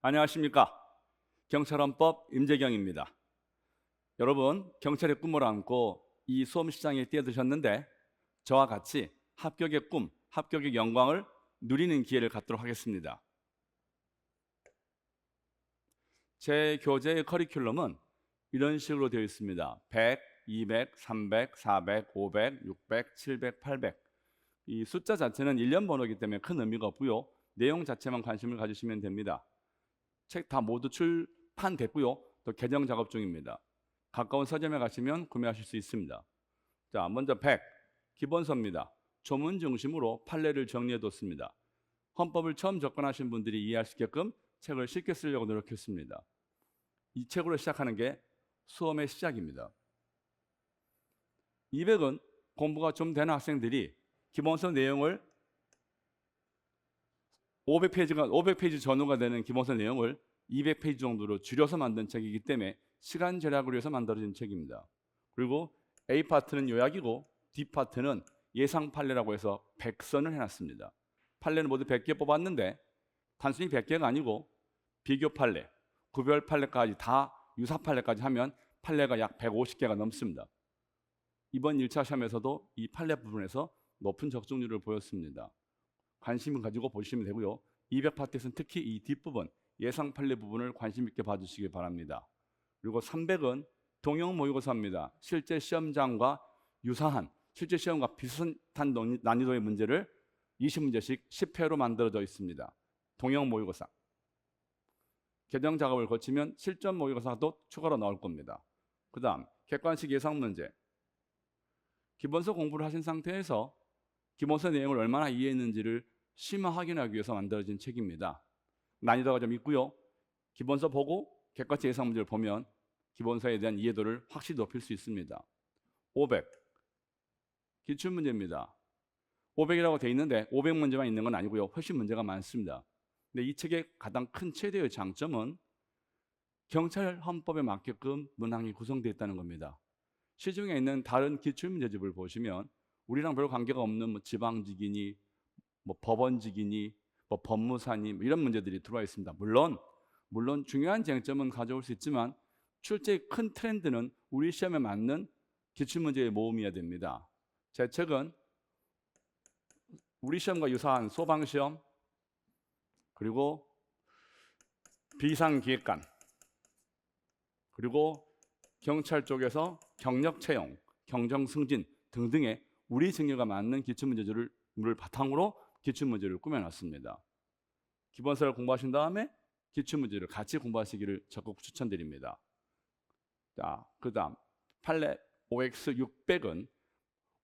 안녕하십니까. 경찰헌법 임재경입니다. 여러분, 경찰의 꿈을 안고 이 수험시장에 뛰어드셨는데 저와 같이 합격의 꿈, 합격의 영광을 누리는 기회를 갖도록 하겠습니다. 제 교재의 커리큘럼은 이런 식으로 되어 있습니다. 100, 200, 300, 400, 500, 600, 700, 800. 이 숫자 자체는 일련 번호이기 때문에 큰 의미가 없고요. 내용 자체만 관심을 가지시면 됩니다. 책 다 모두 출판됐고요. 또 개정 작업 중입니다. 가까운 서점에 가시면 구매하실 수 있습니다. 자, 먼저 100, 기본서입니다. 조문 중심으로 판례를 정리해뒀습니다. 헌법을 처음 접근하신 분들이 이해할 수 있게끔 책을 쉽게 쓰려고 노력했습니다. 이 책으로 시작하는 게 수험의 시작입니다. 200은 공부가 좀 되는 학생들이 기본서 내용을 500페이지 전후가 되는 기본서 내용을 200페이지 정도로 줄여서 만든 책이기 때문에 시간 절약을 위해서 만들어진 책입니다. 그리고 A 파트는 요약이고 D 파트는 예상 판례라고 해서 100선을 해놨습니다. 판례는 모두 100개 뽑았는데 단순히 100개가 아니고 비교 판례, 구별 판례까지 다 유사 판례까지 하면 판례가 약 150개가 넘습니다. 이번 1차 시험에서도 이 판례 부분에서 높은 적중률을 보였습니다. 관심을 가지고 보시면 되고요. 200파트에서는 특히 이 뒷부분, 예상 판례 부분을 관심 있게 봐주시기 바랍니다. 그리고 300은 동형 모의고사입니다. 실제 시험장과 유사한, 실제 시험과 비슷한 난이도의 문제를 20문제씩 10회로 만들어져 있습니다. 동형 모의고사. 개정 작업을 거치면 실전 모의고사도 추가로 나올 겁니다. 그 다음, 객관식 예상 문제. 기본서 공부를 하신 상태에서 기본서 내용을 얼마나 이해했는지를 심화 확인하기 위해서 만들어진 책입니다. 난이도가 좀 있고요. 기본서 보고 객관식 예상 문제를 보면 기본서에 대한 이해도를 확실히 높일 수 있습니다. 500, 기출문제입니다. 500이라고 되어 있는데 500문제만 있는 건 아니고요. 훨씬 문제가 많습니다. 근데 이 책의 가장 큰 최대의 장점은 경찰 헌법에 맞게끔 문항이 구성되어 있다는 겁니다. 시중에 있는 다른 기출문제집을 보시면 우리랑 별 관계가 없는 지방직이니 법원직이니 법무사니 이런 문제들이 들어와 있습니다. 물론 중요한 쟁점은 가져올 수 있지만 출제의 큰 트렌드는 우리 시험에 맞는 기출문제의 모음이어야 됩니다. 제 책은 우리 시험과 유사한 소방시험, 그리고 비상기획관, 그리고 경찰 쪽에서 경력 채용, 경정 승진 등등의 우리 증여가 맞는 기출문제들을 바탕으로 기출문제를 꾸며놨습니다. 기본서를 공부하신 다음에 기출문제를 같이 공부하시기를 적극 추천드립니다. 자, 그 다음 판례 OX 600은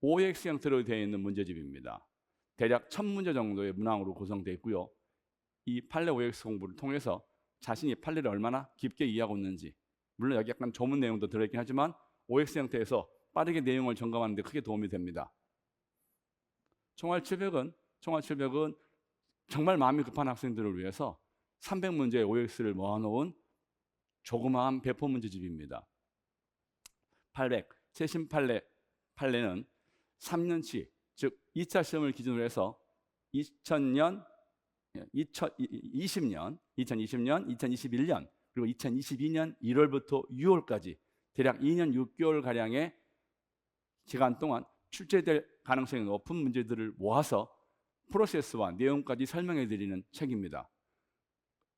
OX 형태로 되어 있는 문제집입니다. 대략 1000문제 정도의 문항으로 구성되어 있고요. 이 판례 OX 공부를 통해서 자신이 판례를 얼마나 깊게 이해하고 있는지, 물론 여기 약간 조문 내용도 들어있긴 하지만 OX 형태에서 빠르게 내용을 점검하는 데 크게 도움이 됩니다. 총알 700은 정말 마음이 급한 학생들을 위해서 300문제의 OX를 모아놓은 조그마한 배포 문제집입니다. 800, 최신 판례는 3년치, 즉 2차 시험을 기준으로 해서 2020년, 2021년, 그리고 2022년 1월부터 6월까지 대략 2년 6개월가량의 기간 동안 출제될 가능성이 높은 문제들을 모아서 프로세스와 내용까지 설명해 드리는 책입니다.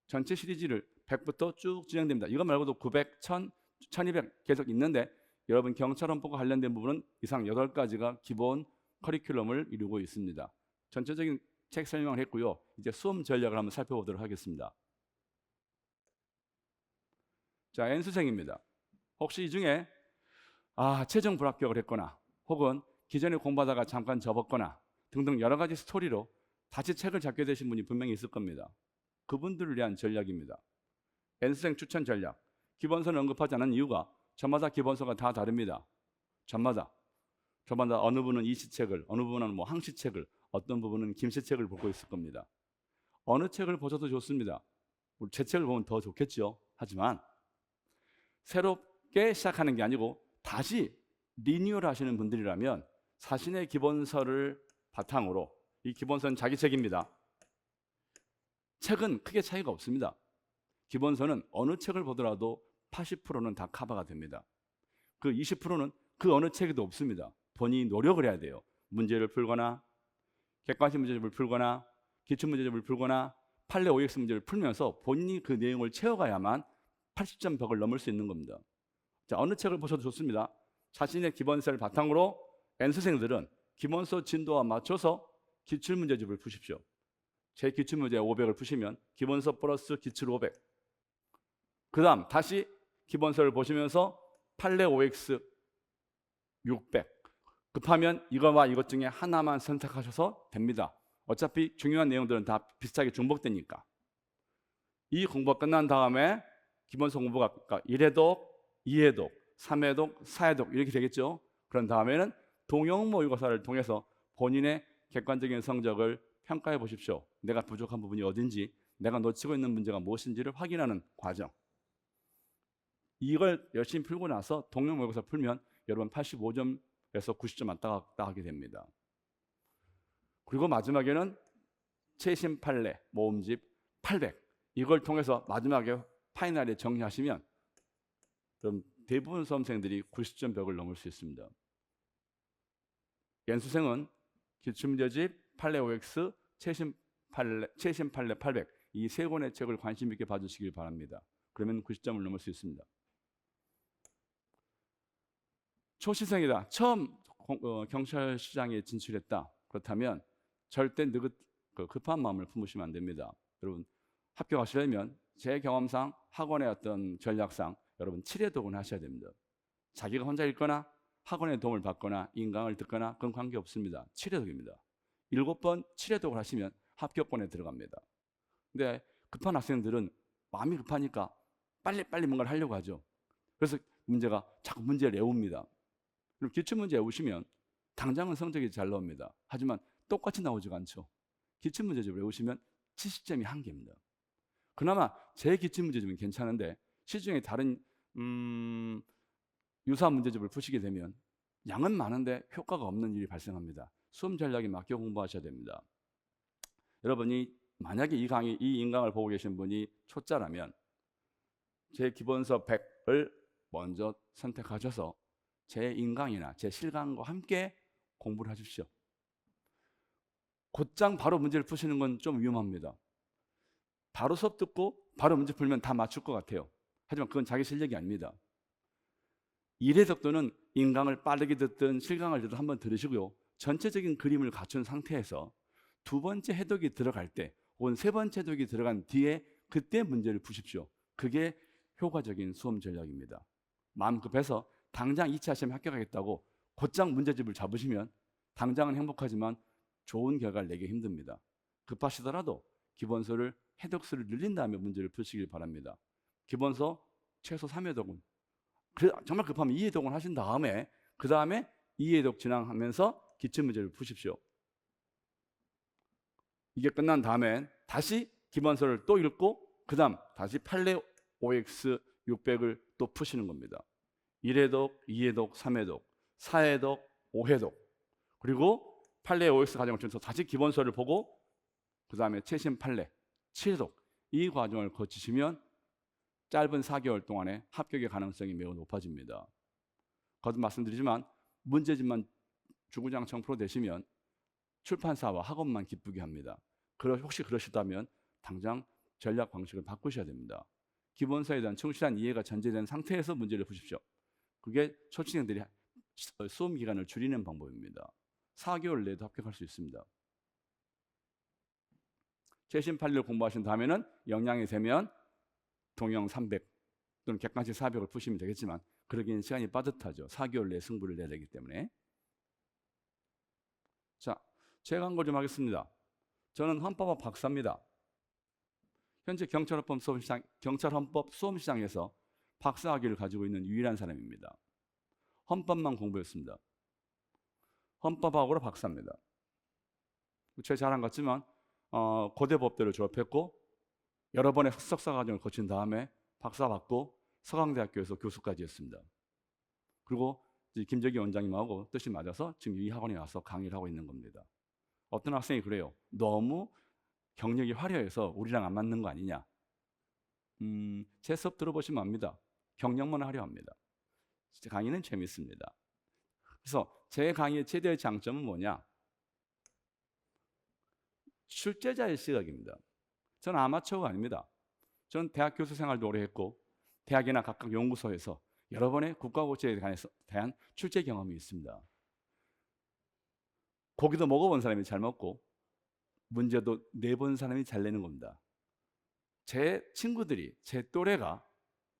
전체 시리즈를 100부터 쭉 진행됩니다. 이거 말고도 900, 1000, 1200 계속 있는데 여러분 경찰헌법과 관련된 부분은 이상 8가지가 기본 커리큘럼을 이루고 있습니다. 전체적인 책 설명을 했고요. 이제 수험 전략을 한번 살펴보도록 하겠습니다. 자, N수생입니다. 혹시 이 중에 최종 불합격을 했거나 혹은 기존에 공부하다가 잠깐 접었거나 등등 여러 가지 스토리로 다시 책을 잡게 되신 분이 분명히 있을 겁니다. 그분들을 위한 전략입니다. N수생 추천 전략. 기본서는 언급하지 않은 이유가 저마다 기본서가 다 다릅니다. 저마다 어느 분은 이시책을, 어느 분은 항시책을, 어떤 부분은 김시책을 보고 있을 겁니다. 어느 책을 보셔도 좋습니다. 제 책을 보면 더 좋겠죠. 하지만 새롭게 시작하는 게 아니고 다시 리뉴얼 하시는 분들이라면 자신의 기본서를 바탕으로, 이 기본서는 자기 책입니다. 책은 크게 차이가 없습니다. 기본서는 어느 책을 보더라도 80%는 다 커버가 됩니다. 그 20%는 그 어느 책에도 없습니다. 본인이 노력을 해야 돼요. 문제를 풀거나 객관식 문제집을 풀거나 기출문제집을 풀거나 판례 OX 문제를 풀면서 본인이 그 내용을 채워가야만 80점 벽을 넘을 수 있는 겁니다. 자, 어느 책을 보셔도 좋습니다. 자신의 기본서를 바탕으로 N수생들은 기본서 진도와 맞춰서 기출문제집을 푸십시오. 제 기출문제 500을 푸시면 기본서 플러스 기출 500. 그 다음 다시 기본서를 보시면서 판례 OX 600. 급하면 이거와 이것 중에 하나만 선택하셔서 됩니다. 어차피 중요한 내용들은 다 비슷하게 중복되니까. 이 공부가 끝난 다음에 기본서 공부가 1회독, 2회독, 3회독, 4회독 이렇게 되겠죠. 그런 다음에는 동형 모의고사를 통해서 본인의 객관적인 성적을 평가해 보십시오. 내가 부족한 부분이 어딘지, 내가 놓치고 있는 문제가 무엇인지를 확인하는 과정. 이걸 열심히 풀고 나서 동형 모의고사 풀면 여러분 85점에서 90점 왔다 갔다 하게 됩니다. 그리고 마지막에는 최신 판례 모음집 800 이걸 통해서 마지막에 파이널에 정리하시면 그럼 대부분 수험생들이 90점 벽을 넘을 수 있습니다. 연수생은 기출문제집, 판례 OX, 최신 판례 800 이 세 권의 책을 관심 있게 봐주시길 바랍니다. 그러면 90점을 넘을 수 있습니다. 초시생이다. 처음 경찰 시장에 진출했다. 그렇다면 절대 급한 마음을 품으시면 안 됩니다. 여러분 합격하시려면 제 경험상 학원의 어떤 전략상 여러분 7회독은 하셔야 됩니다. 자기가 혼자 읽거나 학원의 도움을 받거나 인강을 듣거나 그건 관계없습니다. 7회독입니다. 7번 7회독을 하시면 합격권에 들어갑니다. 근데 급한 학생들은 마음이 급하니까 빨리빨리 뭔가를 하려고 하죠. 그래서 문제가 자꾸 문제를 외웁니다. 그럼 기출문제 외우시면 당장은 성적이 잘 나옵니다. 하지만 똑같이 나오지가 않죠. 기출문제집을 외우시면 70점이 한계입니다. 그나마 제 기출문제집은 괜찮은데 시중에 다른 유사한 문제집을 푸시게 되면 양은 많은데 효과가 없는 일이 발생합니다. 수험 전략에 맡겨 공부하셔야 됩니다. 여러분이 만약에 이 인강을 보고 계신 분이 초짜라면 제 기본서 100을 먼저 선택하셔서 제 인강이나 제 실강과 함께 공부를 하십시오. 곧장 바로 문제를 푸시는 건 좀 위험합니다. 바로 수업 듣고 바로 문제 풀면 다 맞출 것 같아요. 하지만 그건 자기 실력이 아닙니다. 1회독도는 인강을 빠르게 듣든 실강을 듣든 한번 들으시고요. 전체적인 그림을 갖춘 상태에서 두 번째 해독이 들어갈 때 혹은 세 번째 해독이 들어간 뒤에 그때 문제를 푸십시오. 그게 효과적인 수험 전략입니다. 마음 급해서 당장 2차 시험에 합격하겠다고 곧장 문제집을 잡으시면 당장은 행복하지만 좋은 결과를 내기 힘듭니다. 급하시더라도 기본서를 해독수를 늘린 다음에 문제를 푸시길 바랍니다. 기본서 최소 3회독은 정말 급하면 2회독은 하신 다음에 그 다음에 2회독 진행하면서 기출문제를 푸십시오. 이게 끝난 다음에 다시 기본서를 또 읽고 그 다음 다시 판례 OX 600을 또 푸시는 겁니다. 1회독, 2회독, 3회독, 4회독, 5회독 그리고 판례 OX 과정을 통해서 다시 기본서를 보고 그 다음에 최신 판례 7회독 이 과정을 거치시면 짧은 4개월 동안에 합격의 가능성이 매우 높아집니다. 거듭 말씀드리지만 문제집만 주구장창 풀어내시면 출판사와 학원만 기쁘게 합니다. 혹시 그러시다면 당장 전략 방식을 바꾸셔야 됩니다. 기본서에 대한 충실한 이해가 전제된 상태에서 문제를 푸십시오. 그게 초취생들이 수험 기간을 줄이는 방법입니다. 4개월 내에도 합격할 수 있습니다. 최신 판례를 공부하신 다음에는 역량이 되면 동형 300 또는 객관식 400을 푸시면 되겠지만 그러기엔 시간이 빠듯하죠. 4개월 내에 승부를 내야 되기 때문에. 자, 제가 한 거 좀 하겠습니다. 저는 헌법학 박사입니다. 현재 경찰헌법 수험시장에서 박사학위를 가지고 있는 유일한 사람입니다. 헌법만 공부했습니다. 헌법학으로 박사입니다. 제 자랑 같지만 고대 법대를 졸업했고 여러 번의 석사 과정을 거친 다음에 박사 받고 서강대학교에서 교수까지 했습니다. 그리고 김재기 원장님하고 뜻이 맞아서 지금 이 학원에 와서 강의를 하고 있는 겁니다. 어떤 학생이 그래요. 너무 경력이 화려해서 우리랑 안 맞는 거 아니냐. 제 수업 들어보시면 압니다. 경력만 하려 합니다. 제 강의는 재밌습니다. 그래서 제 강의의 최대의 장점은 뭐냐? 출제자의 시각입니다. 저는 아마추어가 아닙니다. 저는 대학 교수 생활도 오래 했고 대학이나 각각 연구소에서 여러 번의 국가고시에 대한 출제 경험이 있습니다. 고기도 먹어본 사람이 잘 먹고 문제도 내본 사람이 잘 내는 겁니다. 제 친구들이, 제 또래가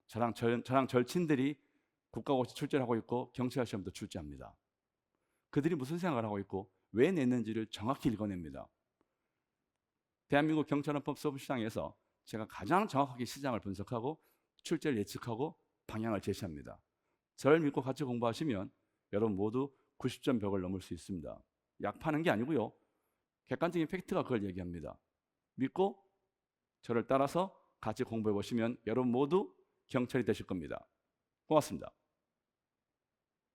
저랑 절친들이 국가고시 출제를 하고 있고 경찰 시험도 출제합니다. 그들이 무슨 생각을 하고 있고 왜 냈는지를 정확히 읽어냅니다. 대한민국 경찰헌법 수업시장에서 제가 가장 정확하게 시장을 분석하고 출제를 예측하고 방향을 제시합니다. 저를 믿고 같이 공부하시면 여러분 모두 90점 벽을 넘을 수 있습니다. 약 파는 게 아니고요. 객관적인 팩트가 그걸 얘기합니다. 믿고 저를 따라서 같이 공부해 보시면 여러분 모두 경찰이 되실 겁니다. 고맙습니다.